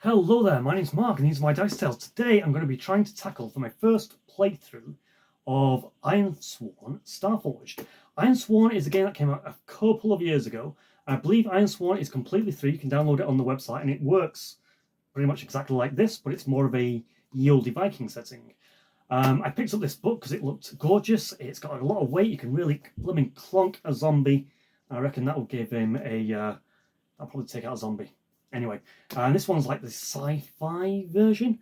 Hello there, my name's Mark and these are my dice tales. Today I'm going to be trying to tackle for my first playthrough of Ironsworn Starforged. Ironsworn is a game that came out a couple of years ago. I believe Ironsworn is completely free. You can download it on the website and it works pretty much exactly like this, but it's more of a Yieldy Viking setting. I picked up this book because it looked gorgeous. It's got a lot of weight. You can really blooming clonk a zombie. I reckon that will give him a... I'll probably take out a zombie. Anyway, and this one's like the sci-fi version.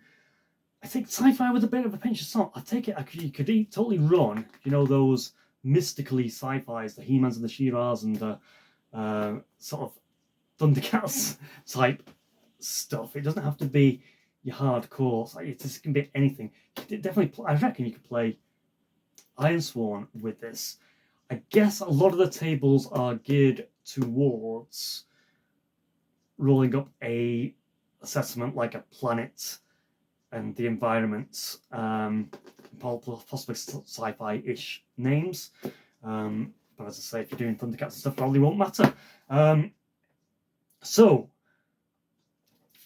I think sci-fi with a bit of a pinch of salt. I take it you could totally run, you know, those mystically sci-fis, the He-Mans and the She-Ras and the sort of Thundercats type stuff. It doesn't have to be your hardcore. It just can be anything. I reckon you could play Ironsworn with this. I guess a lot of the tables are geared towards rolling up a assessment like a planet and the environment, possibly sci-fi-ish names. But as I say, if you're doing Thundercats and stuff, probably won't matter. So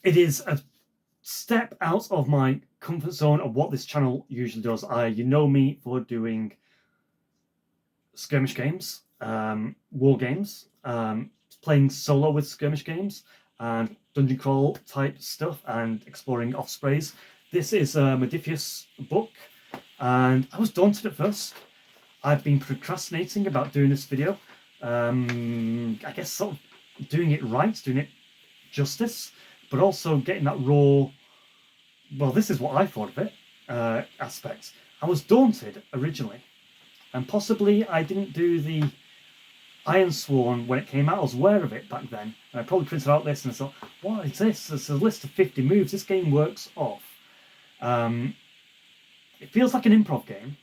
it is a step out of my comfort zone of what this channel usually does. You know me for doing skirmish games, war games, playing solo with skirmish games and dungeon crawl type stuff and exploring Ospreys. This is a Modiphius book and I was daunted at first. I've been procrastinating about doing this video. I guess sort of doing it right, doing it justice, but also getting that raw, well, this is what I thought of it, aspect. I was daunted originally, and possibly I didn't do the Ironsworn when it came out. I was aware of it back then, and I probably printed out this and I thought, what is this? It's a list of 50 moves. This game works off. It feels like an improv game,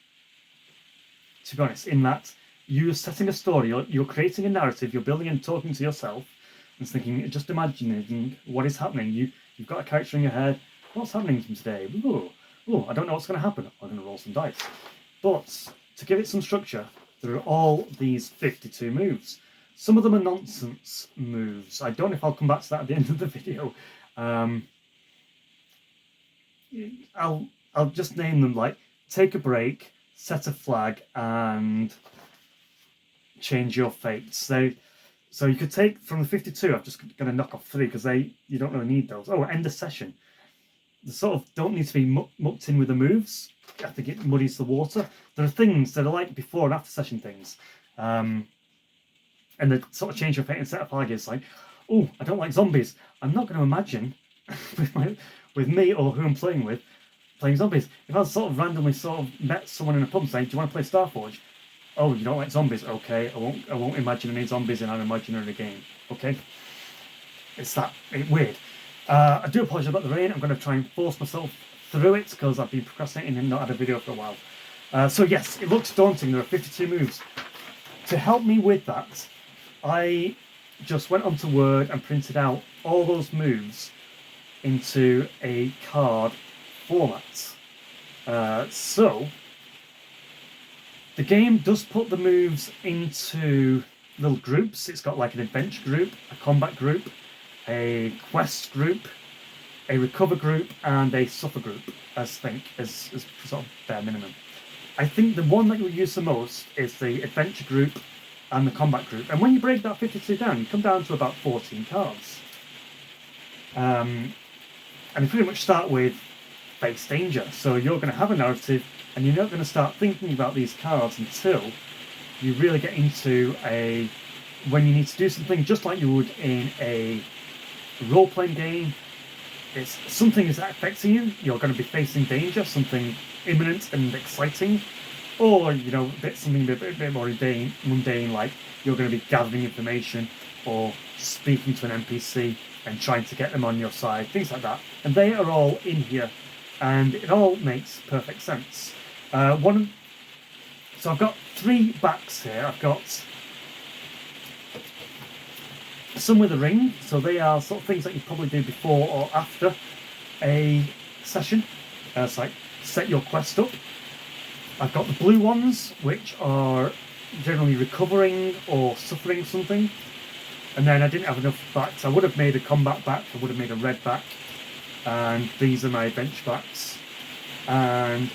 to be honest, in that you're setting a story, you're creating a narrative, you're building and talking to yourself, and thinking, just imagining what is happening. You've got a character in your head. What's happening today? Oh, I don't know what's going to happen. I'm going to roll some dice. But to give it some structure, there are all these 52 moves. Some of them are nonsense moves. I don't know if I'll come back to that at the end of the video. I'll just name them like take a break, set a flag, and change your fate. So you could take from the 52. I'm just going to knock off 3 because you don't really need those. Oh, end a session. They sort of don't need to be mucked in with the moves. I think it muddies the water. There are things that are like before and after session things. And they sort of change your fate and set a flag is like, oh, I don't like zombies. I'm not going to imagine with me or who I'm playing with playing zombies. If I sort of randomly met someone in a pub and saying, do you want to play Starforged? Oh, you don't like zombies? Okay, I won't imagine any zombies in an imaginary game. Okay? It's weird. I do apologise about the rain. I'm going to try and force myself through it because I've been procrastinating and not had a video for a while. So yes, it looks daunting. There are 52 moves. To help me with that, I just went onto Word and printed out all those moves into a card format. So the game does put the moves into little groups. It's got like an adventure group, a combat group, a quest group, a recover group, and a suffer group, as sort of bare minimum. I think the one that you'll use the most is the adventure group and the combat group. And when you break that 52 down, you come down to about 14 cards. And you pretty much start with face danger. So you're going to have a narrative, and you're not going to start thinking about these cards until you really get into when you need to do something just like you would in a role-playing game. It's something is affecting you. You're going to be facing danger, something imminent and exciting, or something a bit more mundane, like you're going to be gathering information or speaking to an NPC and trying to get them on your side, things like that. And they are all in here, and it all makes perfect sense. So I've got 3 backs here. I've got some with a ring, so they are sort of things that you probably do before or after a session. It's like set your quest up. I've got the blue ones, which are generally recovering or suffering something. And then I didn't have enough backs. I would have made a combat back, I would have made a red back, and these are my adventure backs, and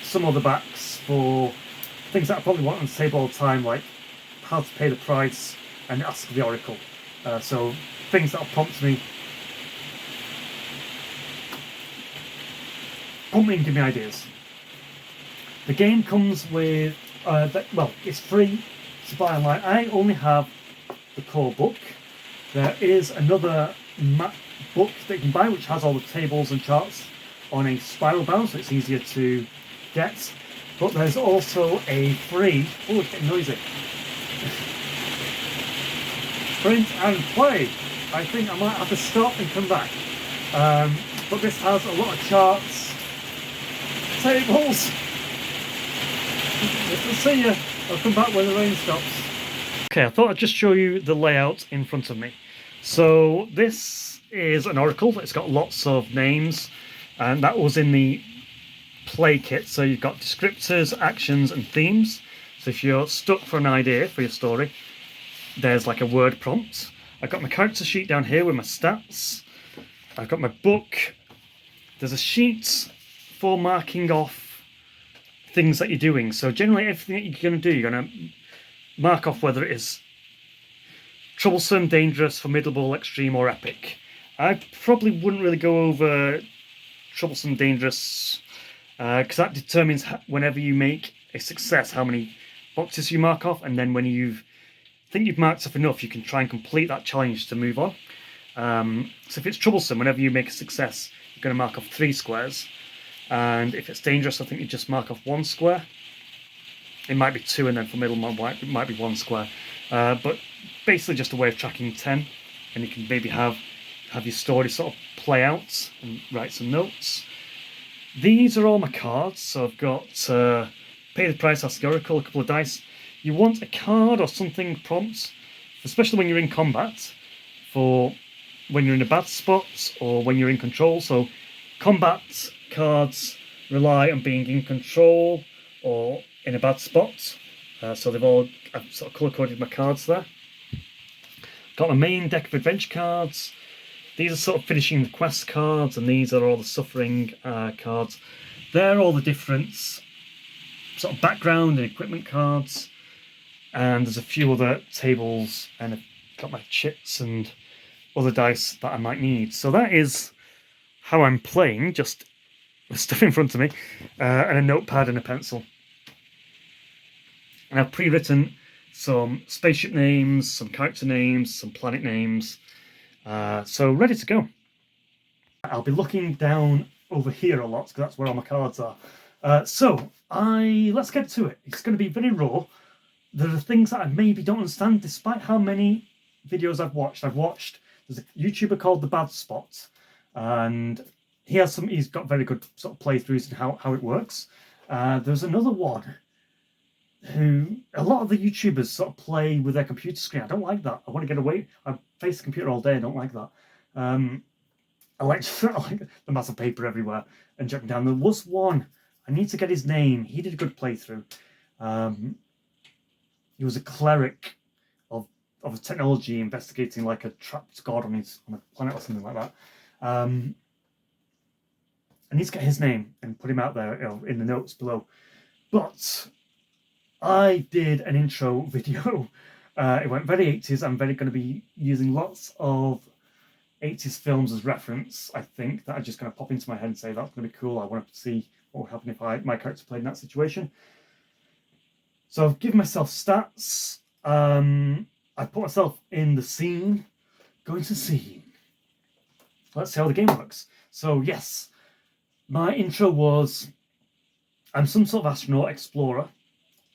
some other backs for things that I probably want on the table all the time, like how to pay the price and ask the oracle. So things that'll prompt me and give me ideas. The game comes with, well, it's free to buy online. I only have the core book. There is another book that you can buy which has all the tables and charts on a spiral bound, so it's easier to get. But there's also a free, oh, it's getting noisy, print and play. I think I might have to stop and come back. But this has a lot of charts, tables. I'll see you. I'll come back when the rain stops. Okay, I thought I'd just show you the layout in front of me. So this is an oracle. It's got lots of names, and that was in the play kit. So you've got descriptors, actions, and themes. So if you're stuck for an idea for your story, there's like a word prompt. I've got my character sheet down here with my stats. I've got my book. There's a sheet for marking off things that you're doing. So generally everything that you're going to do, you're going to mark off whether it is troublesome, dangerous, formidable, extreme, or epic. I probably wouldn't really go over troublesome, dangerous, because that determines whenever you make a success how many boxes you mark off, and then when you think you've marked off enough, you can try and complete that challenge to move on. So if it's troublesome, whenever you make a success, you're going to mark off 3 squares. And if it's dangerous, I think you just mark off 1 square. It might be 2, and then for middle it might be 1 square. But basically just a way of tracking 10, and you can maybe have your story sort of play out and write some notes. These are all my cards. So I've got pay the price, ask the oracle, a couple of dice. You want a card or something prompt, especially when you're in combat, for when you're in a bad spot or when you're in control. So combat cards rely on being in control or in a bad spot. So I've sort of colour-coded my cards there. Got my main deck of adventure cards. These are sort of finishing the quest cards, and these are all the suffering cards. They're all the different sort of background and equipment cards. And there's a few other tables, and I've got my chips and other dice that I might need. So that is how I'm playing, just with stuff in front of me, and a notepad and a pencil. And I've pre-written some spaceship names, some character names, some planet names, so ready to go. I'll be looking down over here a lot because that's where all my cards are. Let's get to it. It's going to be very raw. There are things that I maybe don't understand, despite how many videos I've watched. There's a YouTuber called The Bad Spot, and he's got very good sort of playthroughs and how it works. There's another one who a lot of the YouTubers sort of play with their computer screen. I don't like that. I want to get away. I face the computer all day. I don't like that. I like the mass of paper everywhere and jumping down. There was one. I need to get his name. He did a good playthrough. He was a cleric of technology investigating like a trapped god on a planet or something like that. I need to get his name and put him out there, in the notes below. But I did an intro video. It went very 80s. I'm going to be using lots of 80s films as reference, I think, that are just going to pop into my head and say, that's going to be cool. I want to see what would happen if my character played in that situation. So I've given myself stats. I put myself in the scene. Go into the scene. Let's see how the game works. So yes, my intro was, I'm some sort of astronaut explorer.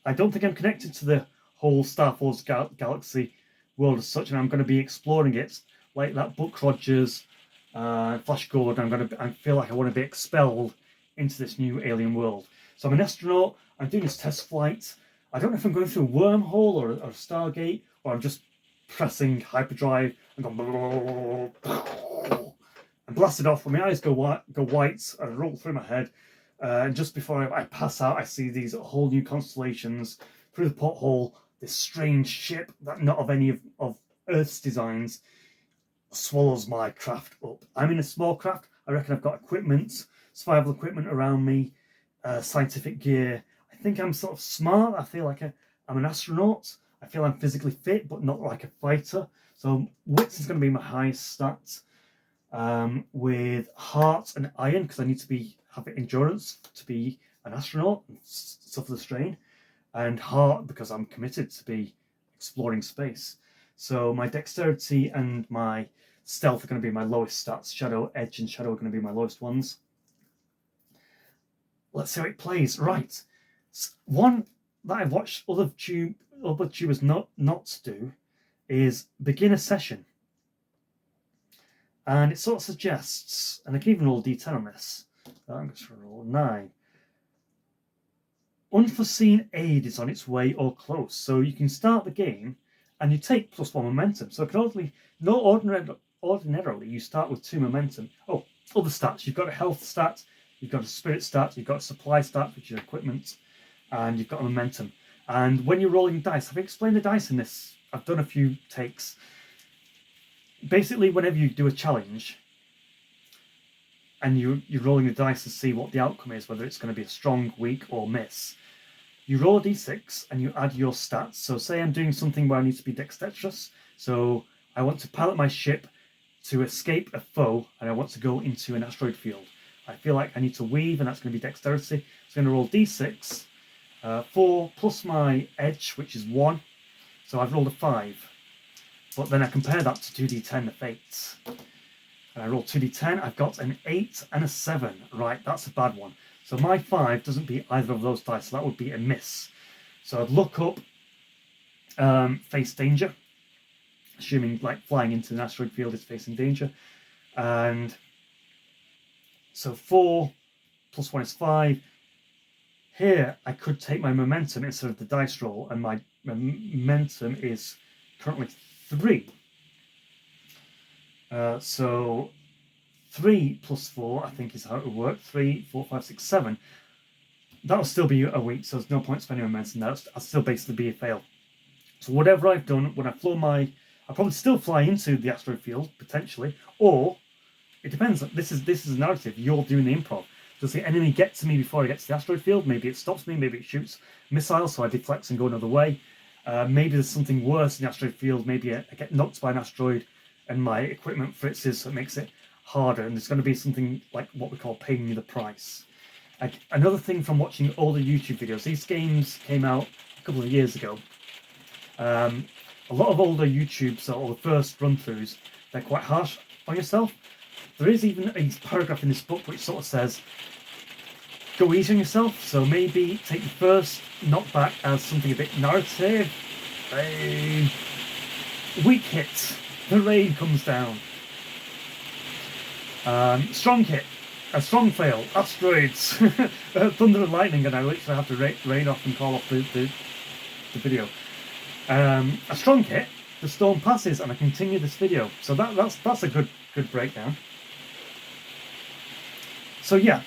I don't think I'm connected to the whole Starforged galaxy world as such, and I'm going to be exploring it like that Buck Rogers, Flash Gordon. I feel like I want to be expelled into this new alien world. So I'm an astronaut. I'm doing this test flight. I don't know if I'm going through a wormhole or a Stargate, or I'm just pressing hyperdrive and going and blasted off. When my eyes go white, I roll through my head. And just before I pass out, I see these whole new constellations through the porthole. This strange ship that not of any of Earth's designs swallows my craft up. I'm in a small craft. I reckon I've got equipment, survival equipment around me, scientific gear. I think I'm sort of smart. I feel like I'm an astronaut. I feel I'm physically fit, but not like a fighter. So wits is going to be my highest stat, with heart and iron, because I need to have endurance to be an astronaut and suffer the strain, and heart because I'm committed to be exploring space. So my dexterity and my stealth are going to be my lowest stats. Shadow, edge, and shadow are going to be my lowest ones. Let's see how it plays. Right, one that I've watched other tubers not do is begin a session, and it sort of suggests, and I can even roll D10 on this. I'm just going to roll 9. Unforeseen aid is on its way or close, so you can start the game and you take +1 momentum. So ordinarily you start with 2 momentum. Oh, other stats. You've got a health stat, you've got a spirit stat, you've got a supply stat, which is equipment, and you've got a momentum. And when you're rolling dice, I've explained the dice in this. I've done a few takes. Basically, whenever you do a challenge and you're rolling the dice to see what the outcome is, whether it's going to be a strong, weak, or miss, you roll a d6 and you add your stats. So say I'm doing something where I need to be dexterous. So I want to pilot my ship to escape a foe and I want to go into an asteroid field. I feel like I need to weave, and that's going to be dexterity. So I'm going to roll d6, 4 plus my edge, which is 1. So I've rolled a 5. But then I compare that to 2d10, the fates. And I roll 2d10, I've got an 8 and a 7. Right, that's a bad one. So my 5 doesn't beat either of those dice, so that would be a miss. So I'd look up, face danger, assuming like flying into an asteroid field is facing danger. And so 4 plus 1 is 5. Here I could take my momentum instead of the dice roll, and my momentum is currently 3. So 3 plus 4, I think, is how it would work. 3, 4, 5, 6, 7. That'll still be a week, so there's no point spending momentum there. I'll still basically be a fail. So whatever I've done, when I flow I'll probably still fly into the asteroid field, potentially. Or, it depends. This is a narrative. You're doing the improv. Does the enemy get to me before I get to the asteroid field? Maybe it stops me. Maybe it shoots missiles, so I deflect and go another way. Maybe there's something worse in the asteroid field. Maybe I get knocked by an asteroid and my equipment fritzes, so it makes it harder. And there's going to be something like what we call paying you the price. Another thing from watching older YouTube videos, these games came out a couple of years ago. A lot of older YouTubes, or the first run-throughs, they're quite harsh on yourself. There is even a paragraph in this book which sort of says, go easy on yourself. So maybe take the first knockback as something a bit narrative. A weak hit, the rain comes down. Strong hit, a strong fail, asteroids, thunder and lightning, and I literally have to rain off and call off the video. A strong hit, the storm passes, and I continue this video. So that's a good breakdown. So yeah.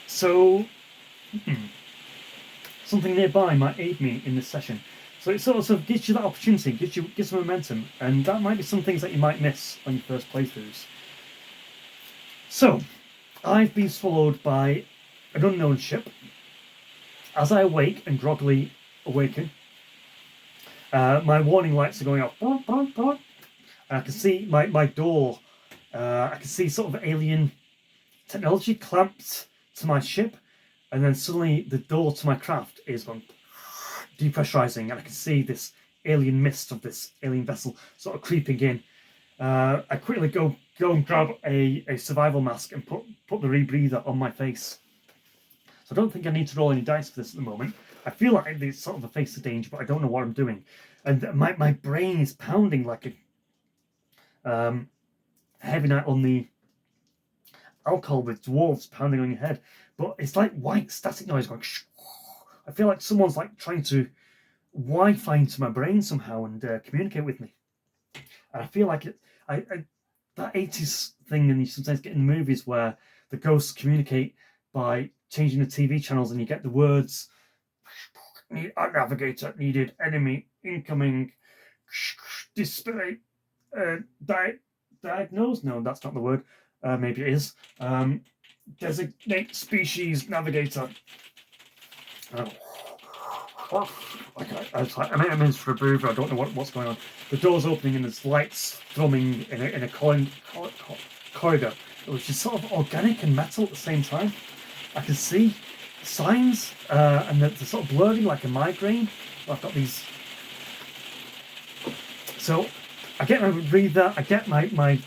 So something nearby might aid me in this session. So it sort of gives you that opportunity, gives momentum, and that might be some things that you might miss on your first playthroughs. So, I've been swallowed by an unknown ship. As I awake and groggily awaken, my warning lights are going off. And I can see my door. I can see sort of alien technology clamped to my ship, and then suddenly the door to my craft is going depressurizing, and I can see this alien mist of this alien vessel sort of creeping in. I quickly go and grab a survival mask and put the rebreather on my face. So I don't think I need to roll any dice for this at the moment. I feel like it's sort of a face of danger, but I don't know what I'm doing. And my brain is pounding like a heavy night on the alcohol with dwarves pounding on your head. But it's like white static noise going. I feel like someone's like trying to Wi-Fi into my brain somehow and communicate with me. And I feel like that 80s thing, and you sometimes get in the movies where the ghosts communicate by changing the TV channels, and you get the words, need a navigator, needed, enemy, incoming, display, diagnose, no, that's not the word, Maybe it is. Designate species navigator. Okay, I'm in for a breather. I don't know what's going on. The door's opening and there's lights thrumming in a corridor, which is sort of organic and metal at the same time. I can see signs and they're sort of blurring like a migraine. I've got these. So I get my breather, I get my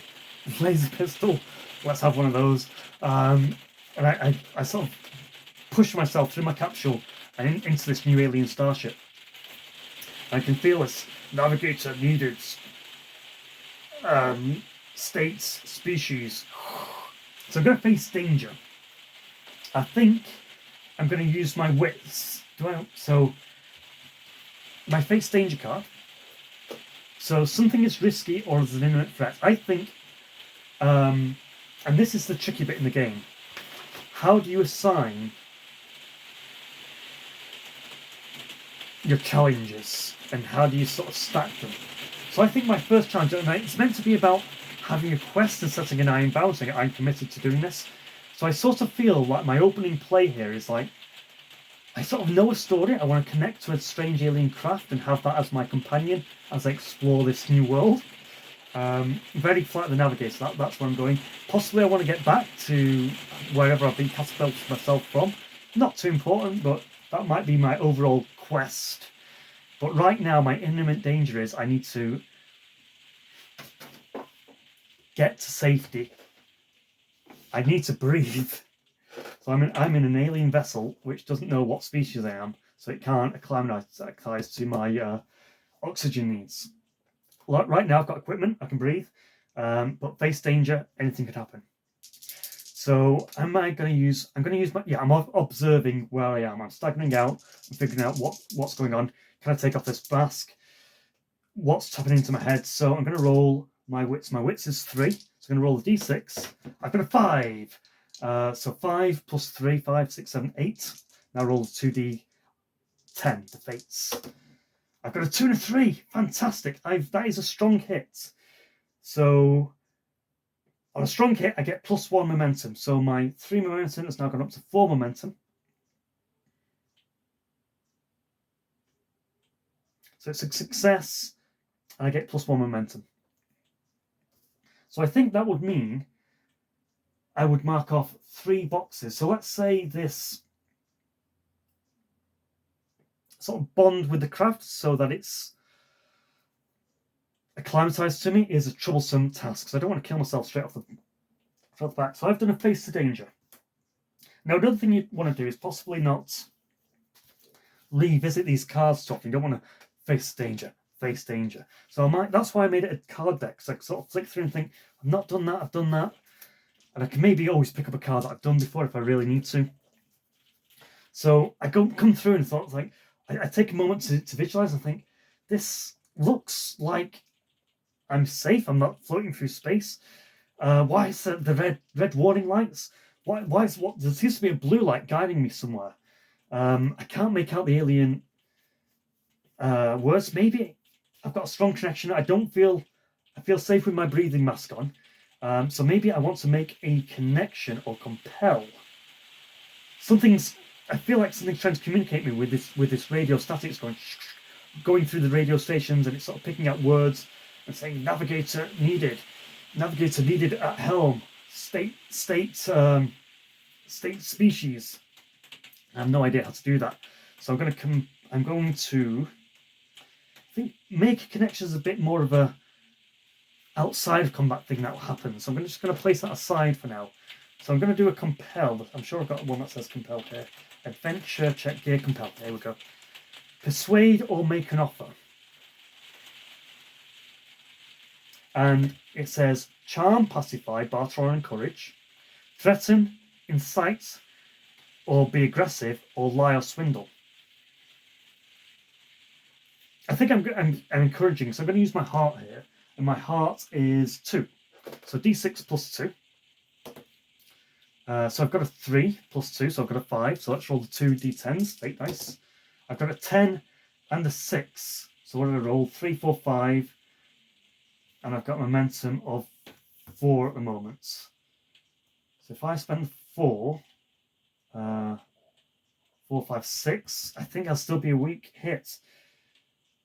laser pistol. Let's have one of those. And I sort of push myself through my capsule and into this new alien starship. I can feel this navigator needed. States, species. So I'm going to face danger. I think I'm going to use my wits. So my face danger card. So something is risky or is an imminent threat. I think, and this is the tricky bit in the game. How do you assign your challenges and how do you sort of stack them? So I think my first challenge, and it's meant to be about having a quest and setting an iron bound, saying I'm committed to doing this. So I sort of feel like my opening play here is like, I sort of know a story, I want to connect to a strange alien craft and have that as my companion as I explore this new world. Very flat the navigator, that's where I'm going. Possibly I want to get back to wherever I've been catapulted myself from. Not too important, but that might be my overall quest. But right now my imminent danger is I need to get to safety. I need to breathe. So I'm in an alien vessel which doesn't know what species I am, so it can't acclimatize to my oxygen needs. Right now I've got equipment, I can breathe, but face danger, anything could happen. So I'm going to use I'm observing where I am. I'm staggering out, I'm figuring out what's going on. Can I take off this mask? What's happening to my head? So I'm going to roll my wits. My wits is 3, so I'm going to roll the d6. I've got a 5. So 5 plus 3, 5, 6, 7, 8. Now roll 2d10, the fates. I've got a 2 and a 3. Fantastic. That is a strong hit. So on a strong hit, I get +1 momentum. So my 3 momentum has now gone up to 4 momentum. So it's a success, and I get +1 momentum. So I think that would mean I would mark off 3 boxes. So let's say this sort of bond with the craft so that it's acclimatized to me is a troublesome task. So I don't want to kill myself straight off the back. So I've done a face to danger. Now, another thing you want to do is possibly not revisit these cards too often. You don't want to face danger. So that's why I made it a card deck. So I sort of flick through and think, I've not done that, I've done that. And I can maybe always pick up a card that I've done before if I really need to. So I come through and thought, like, I take a moment to visualize and think, this looks like I'm safe. I'm not floating through space. Why is the red warning lights? Why is there seems to be a blue light guiding me somewhere? I can't make out the alien words. Maybe I've got a strong connection. I feel safe with my breathing mask on. So maybe I want to make a connection or compel. I feel like something's trying to communicate me with this radio static. It's going through the radio stations, and it's sort of picking out words and saying navigator needed at helm, state species. I have no idea how to do that, so I'm going to make connections a bit more of a outside of combat thing that will happen. So I'm just going to place that aside for now. So I'm going to do a compel. I'm sure I've got one that says compel here. Adventure check gear compel. There we go. Persuade or make an offer. And it says charm, pacify, barter or encourage, threaten, incite, or be aggressive, or lie or swindle. I think I'm encouraging, so I'm going to use my heart here, and my heart is 2. So d6 plus 2. So I've got a 3 plus 2, so I've got a 5. So let's roll the 2 d10s, 8 dice. I've got a 10 and a 6. So what did I roll? 3, 4, 5. And I've got momentum of 4 at the moment. So if I spend 4, 4, 5, 6, I think I'll still be a weak hit.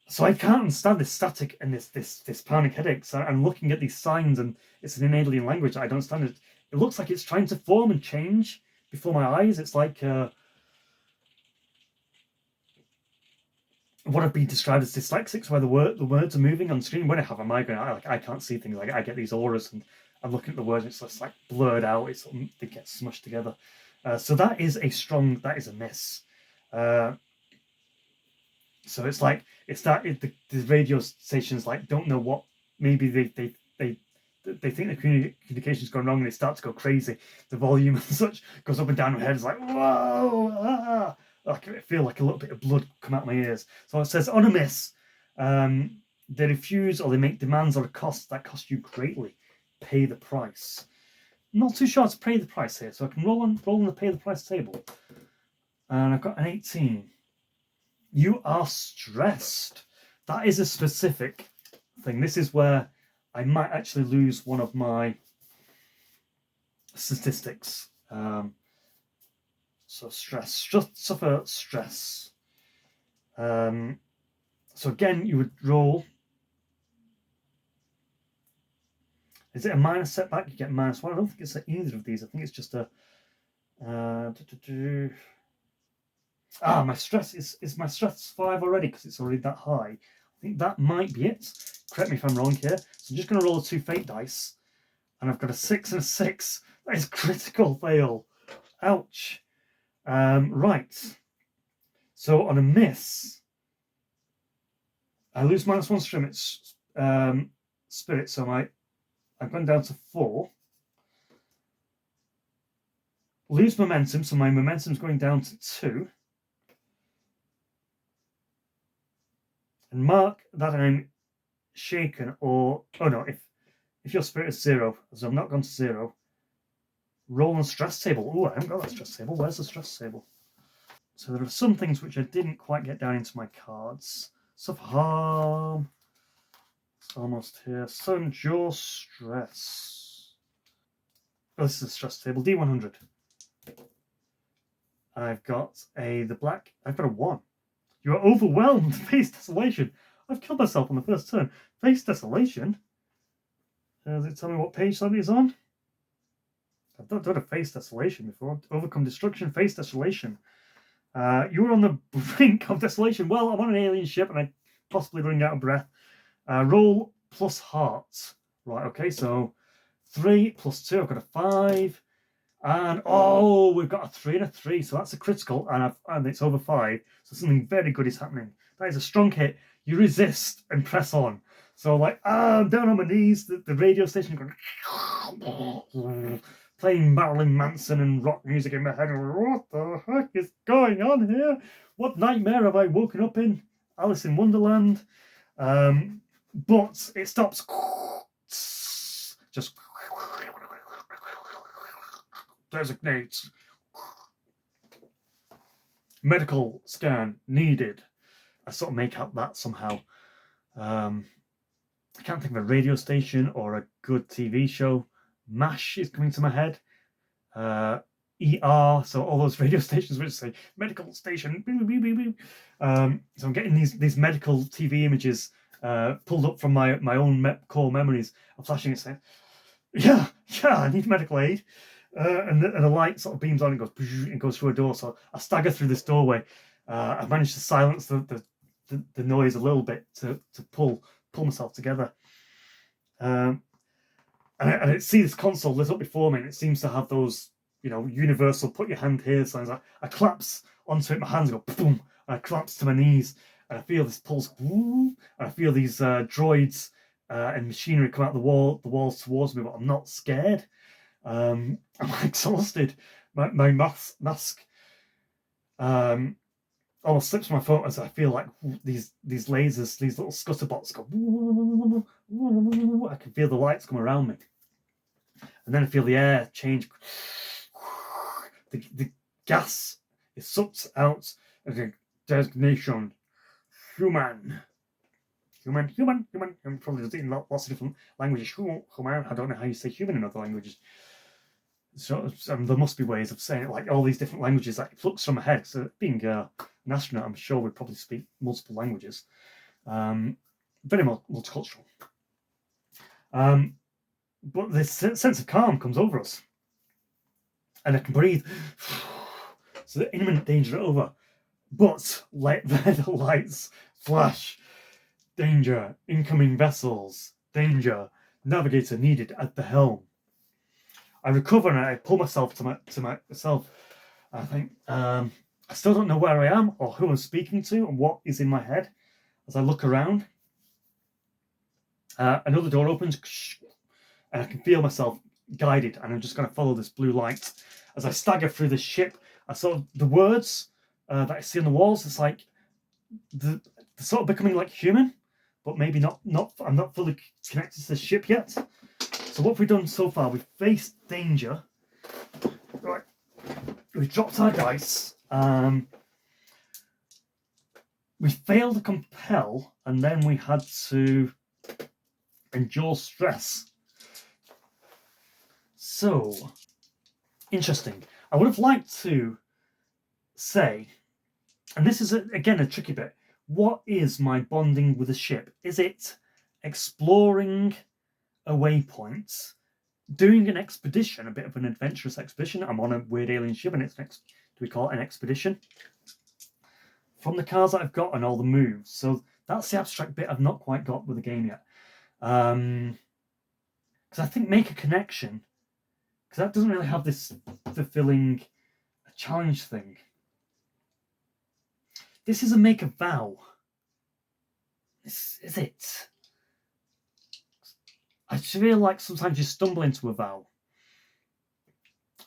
So I can't understand this static and this panic headache. So I'm looking at these signs, and it's in an alien language that I don't understand. It looks like it's trying to form and change before my eyes. It's like what have been described as dyslexics, where the words are moving on screen. When I have a migraine, I can't see things. Like I get these auras, and I'm looking at the words, and it's just like blurred out. They get smushed together. So that is a miss. So it's like the radio stations like don't know what, maybe they think the communication's gone wrong, and they start to go crazy. The volume and such goes up and down my head. It's like whoa, ah! I feel like a little bit of blood come out my ears. So it says on a miss, they refuse or they make demands or a cost that cost you greatly. Pay the price. I'm not too sure how to pay the price here, so I can roll on the pay the price table. And I've got an 18. You are stressed. That is a specific thing. This is where I might actually lose one of my statistics. So suffer stress. So again, you would roll. Is it a minus setback? You get -1. I don't think it's either of these. I think it's just a. My stress is my stress 5 already because it's already that high. I think that might be it. Correct me if I'm wrong here. So I'm just going to roll 2 fate dice, and I've got a 6 and a 6. That is critical fail. Ouch. Right. So on a miss, I lose -1 spirit. So I've gone down to 4. Lose momentum, so my momentum's going down to 2. And mark that I'm shaken, or if your spirit is 0, so I'm not gone to 0. Roll on stress table. Oh, I haven't got that stress table. Where's the stress table? So there are some things which I didn't quite get down into my cards. Suffer harm. It's almost here. Sudden jaw stress. Oh, this is a stress table. D100. I've got I've got a 1. You are overwhelmed. Face desolation. I've killed myself on the first turn. Face desolation. Does it tell me what page that is on? I've not done a face desolation before. Overcome destruction, face desolation. You were on the brink of desolation. Well, I'm on an alien ship and I'm possibly running out of breath. Roll plus hearts. Right, okay, so 3 plus 2. I've got a 5. And we've got a 3 and a 3. So that's a critical, and it's over 5. So something very good is happening. That is a strong hit. You resist and press on. So I'm down on my knees. The radio station going playing Marilyn Manson and rock music in my head. What the heck is going on here? What nightmare have I woken up in? Alice in Wonderland. But it stops. Just designates medical scan needed. I sort of make up that somehow. I can't think of a radio station or a good TV show. MASH is coming to my head. ER, so all those radio stations which say medical station. So I'm getting these medical TV images pulled up from my own core memories. I'm flashing and saying, yeah, I need medical aid. And the light sort of beams on and goes through a door. So I stagger through this doorway. I managed to silence the noise a little bit to pull myself together. And I see this console lit up before me, and it seems to have those, universal put your hand here signs. I collapse onto it, my hands go boom, and I collapse to my knees, and I feel this pulse, and I feel these droids and machinery come out the walls towards me, but I'm not scared. I'm exhausted. My mask almost slips my foot as I feel like these lasers, these little scutterbots go. I can feel the lights come around me, and then I feel the air change. The gas is sucked out of the designation human. Probably does it in lots of different languages. Human. I don't know how you say human in other languages. So there must be ways of saying it, like all these different languages that plucks from my head. So being an astronaut, I'm sure we probably speak multiple languages. Very multicultural. But this sense of calm comes over us. And I can breathe. So the imminent danger over. But let the lights flash. Danger. Incoming vessels. Danger. Navigator needed at the helm. I recover and I pull myself to myself. I think I still don't know where I am or who I'm speaking to and what is in my head as I look around. Another door opens and I can feel myself guided, and I'm just going to follow this blue light. As I stagger through the ship, I sort of, the words that I see on the walls, it's like they're sort of becoming like human, but maybe not. I'm not fully connected to the ship yet. So what have we done so far? We've faced danger. Right. We've dropped our dice. We failed to compel, and then we had to endure stress. So, interesting. I would have liked to say, and this is, again, a tricky bit, what is my bonding with the ship? Is it exploring a waypoint, doing an expedition, a bit of an adventurous expedition? I'm on a weird alien ship, and do we call it an expedition? From the cards that I've got and all the moves. So that's the abstract bit I've not quite got with the game yet. Because I think make a connection, because that doesn't really have this fulfilling a challenge thing. This is a make a vow. Is it? I feel like sometimes you stumble into a vow.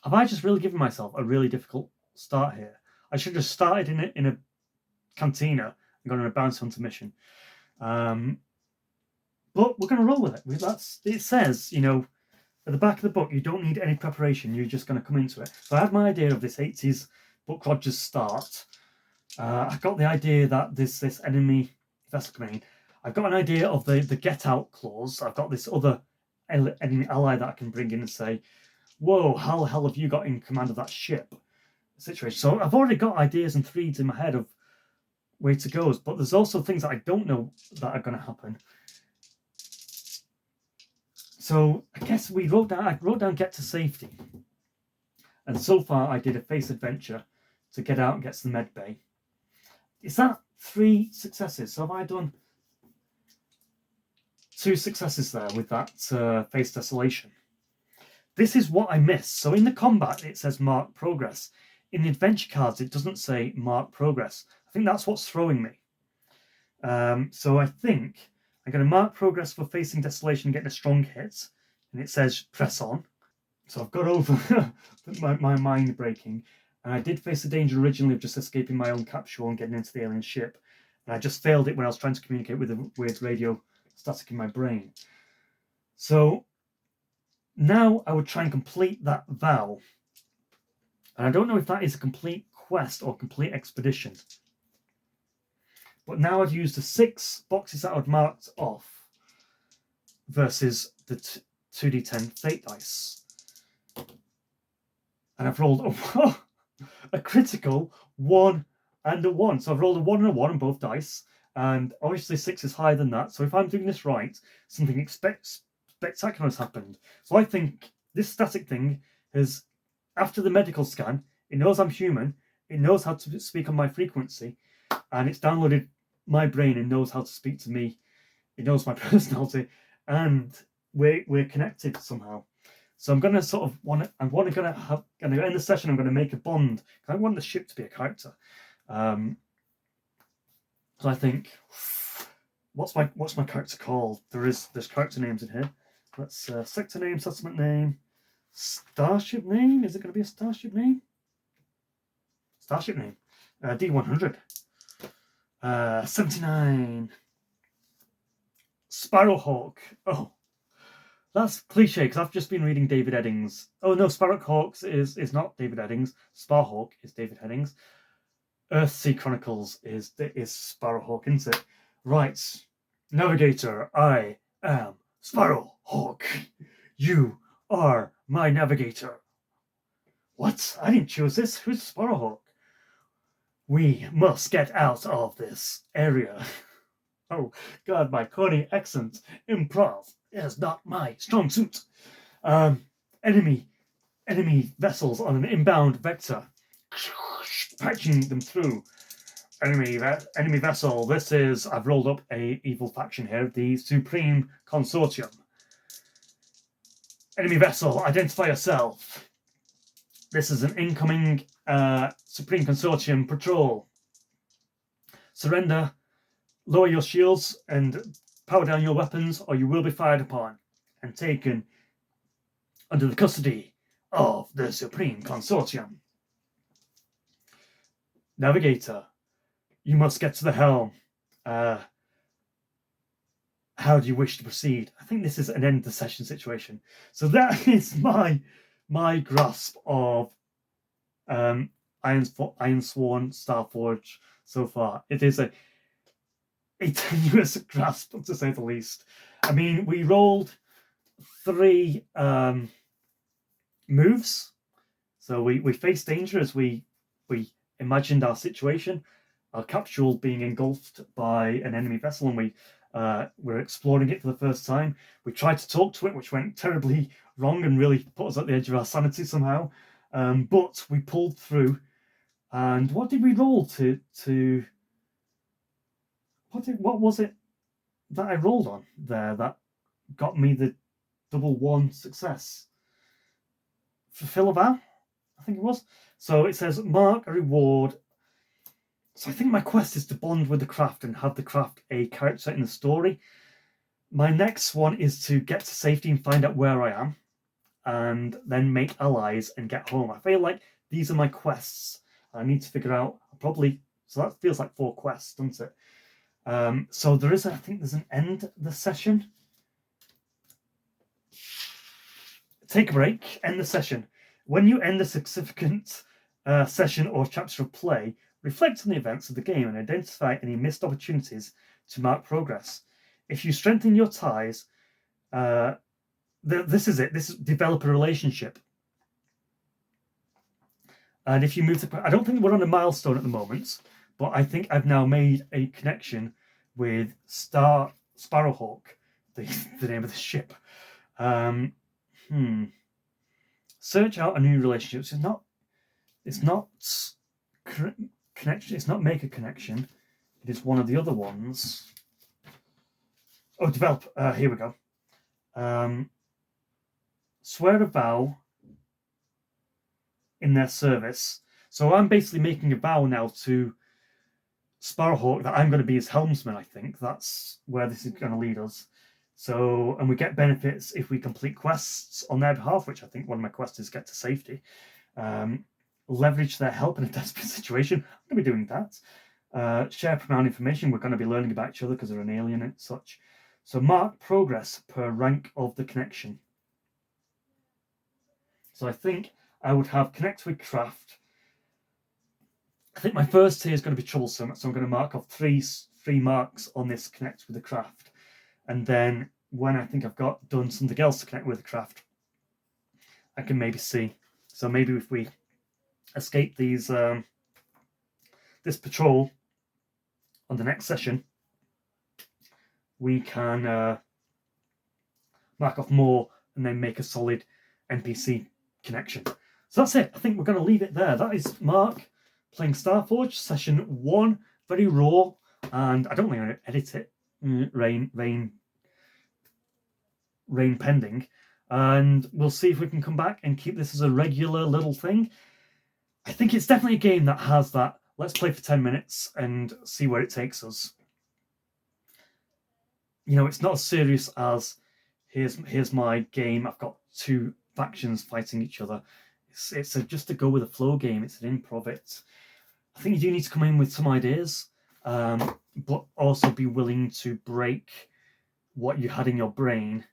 Have I just really given myself a really difficult start here? I should have started in a cantina and gone on a bounty hunter mission. But we're going to roll with it. It says, at the back of the book, you don't need any preparation. You're just going to come into it. So I had my idea of this 80s Buck Rogers start. I got the idea that this enemy vessel coming in. I've got an idea of the get out clause. I've got this other enemy ally that I can bring in and say, whoa, how the hell have you got in command of that ship situation? So I've already got ideas and threads in my head of where to go, but there's also things that I don't know that are going to happen. So I guess I wrote down get to safety. And so far I did a face adventure to get out and get to the med bay. Is that 3 successes? So have I done 2 successes there with that face desolation? This is what I missed. So in the combat it says mark progress. In the adventure cards it doesn't say mark progress. I think that's what's throwing me. So I think I'm going to mark progress for facing desolation and getting a strong hit. And it says press on. So I've got over my mind breaking. And I did face the danger originally of just escaping my own capsule and getting into the alien ship. And I just failed it when I was trying to communicate with the weird radio static in my brain. So now I would try and complete that vow. And I don't know if that is a complete quest or complete expedition. But now I'd use the 6 boxes that I'd marked off versus the 2d10 fate dice. And I've rolled a critical 1 and a 1. So I've rolled a 1 and a 1 on both dice. And obviously 6 is higher than that. So if I'm doing this right, something spectacular has happened. So I think this static thing is, after the medical scan, it knows I'm human. It knows how to speak on my frequency. And it's downloaded my brain and knows how to speak to me. It knows my personality. And we're connected somehow. So I'm going to sort of going to end the session. I'm going to make a bond. I want the ship to be a character. So I think, what's my character called? There's character names in here. Let's sector name, settlement name, starship name. Is it going to be a starship name? Starship name. D100. 79. Sparrowhawk. Oh, that's cliche because I've just been reading David Eddings. Oh no, Sparrowhawk is not David Eddings. Sparhawk is David Eddings. Earthsea Chronicles is Sparrowhawk, isn't it? Right. Navigator, I am Sparrowhawk. You are my navigator. What? I didn't choose this. Who's Sparrowhawk? We must get out of this area. Oh, God, my corny accent. Improv is not my strong suit. Enemy vessels on an inbound vector. Patching them through. Enemy vessel. This is, I've rolled up a evil faction here, the Supreme Consortium. Enemy vessel, identify yourself. This is an incoming Supreme Consortium patrol. Surrender, lower your shields, and power down your weapons, or you will be fired upon and taken under the custody of the Supreme Consortium. Navigator, you must get to the helm. How do you wish to proceed? I think this is an end of the session situation. So that is my grasp of Ironsworn Starforged so far. It is a tenuous grasp, to say the least. I mean, we rolled 3 moves. So we faced danger as we imagined our situation. Our capsule being engulfed by an enemy vessel, and we were exploring it for the first time. We tried to talk to it, which went terribly wrong and really put us at the edge of our sanity somehow. But we pulled through. And what did we roll to what was it that I rolled on there that got me the double 1 success? Fulfill a vow, I think it was. So it says mark a reward. So I think my quest is to bond with the craft and have the craft a character in the story. My next one is to get to safety and find out where I am, and then make allies and get home. I feel like these are my quests. I need to figure out so that feels like 4 quests, doesn't it? So I think there's an end of the session. Take a break, end the session. When you end a significant session or chapter of play, reflect on the events of the game and identify any missed opportunities to mark progress. If you strengthen your ties, this is it. This is develop a relationship. And if you move to, I don't think we're on a milestone at the moment, but I think I've now made a connection with Sparrowhawk, the name of the ship. Search out a new relationship. It's not connection. It's not make a connection. It is one of the other ones. Oh, develop. Here we go. Swear a vow in their service. So I'm basically making a vow now to Sparrowhawk that I'm going to be his helmsman. I think that's where this is going to lead us. So, and we get benefits if we complete quests on their behalf, which I think one of my quests is get to safety. Leverage their help in a desperate situation. I'm going to be doing that. Share profound information. We're going to be learning about each other because they're an alien and such. So mark progress per rank of the connection. So I think I would have connect with craft. I think my first tier is going to be troublesome, so I'm going to mark off three marks on this connect with the craft. And then when I think I've done something else to connect with the craft, I can maybe see. So maybe if we escape this patrol on the next session, we can mark off more and then make a solid NPC connection. So that's it. I think we're going to leave it there. That is Mark playing Starforged, session 1, very raw, and I don't think I'm going to edit it. Rain pending, and we'll see if we can come back and keep this as a regular little thing. I think it's definitely a game that has that. Let's play for 10 minutes and see where it takes us. You know, it's not as serious as here's my game. I've got 2 factions fighting each other. It's just a go with the flow game. It's an improv. I think you do need to come in with some ideas, but also be willing to break what you had in your brain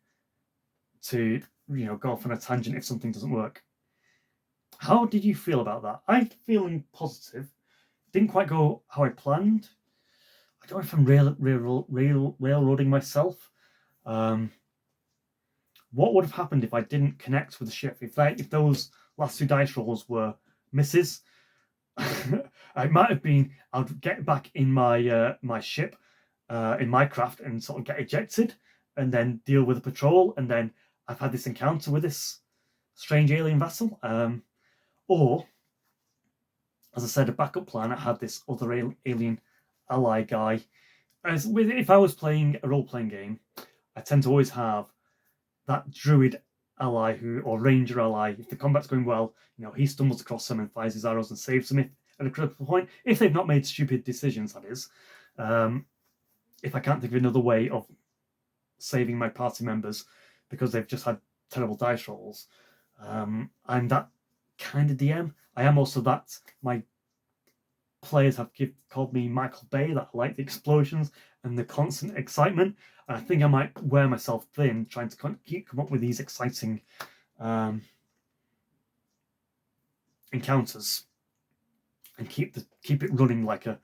to, go off on a tangent if something doesn't work. How did you feel about that? I'm feeling positive. Didn't quite go how I planned. I don't know if I'm railroading myself. What would have happened if I didn't connect with the ship? If those last 2 dice rolls were misses. It might have been I'll get back in my my ship in my craft and sort of get ejected and then deal with a patrol, and then I've had this encounter with this strange alien vessel. Or, as I said, a backup plan, I had this other alien ally guy. If I was playing a role-playing game, I tend to always have that druid ally or ranger ally. If the combat's going well, he stumbles across them and fires his arrows and saves them at a critical point. If they've not made stupid decisions, that is. If I can't think of another way of saving my party members because they've just had terrible dice rolls, I'm that kind of DM. I am also that my players have called me Michael Bay, that I like the explosions and the constant excitement. And I think I might wear myself thin trying to come up with these exciting encounters and keep it running like a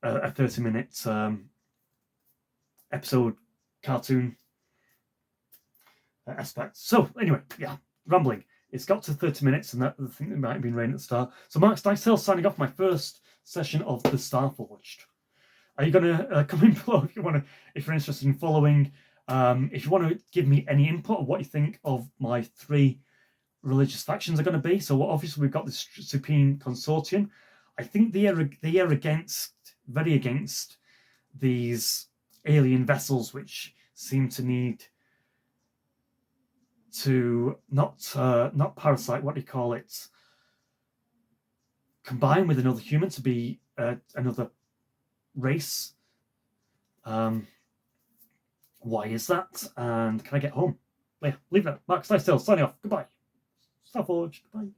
30-minute episode cartoon aspect. So anyway, yeah, rambling. It's got to 30 minutes, and I think it might have been rain at the start. So Mark's Dice Tales signing off my first session of the Starforged. Are you going to comment below if you're interested in following? If you want to give me any input of what you think of my 3 religious factions are going to be. So obviously we've got the Supreme Consortium. I think they are very against these alien vessels, which seem to need to not parasite, what do you call it? Combine with another human to be another race. Why is that? And can I get home? Yeah, leave it. Mark's Dice Tales signing off. Goodbye. Starforged. Goodbye.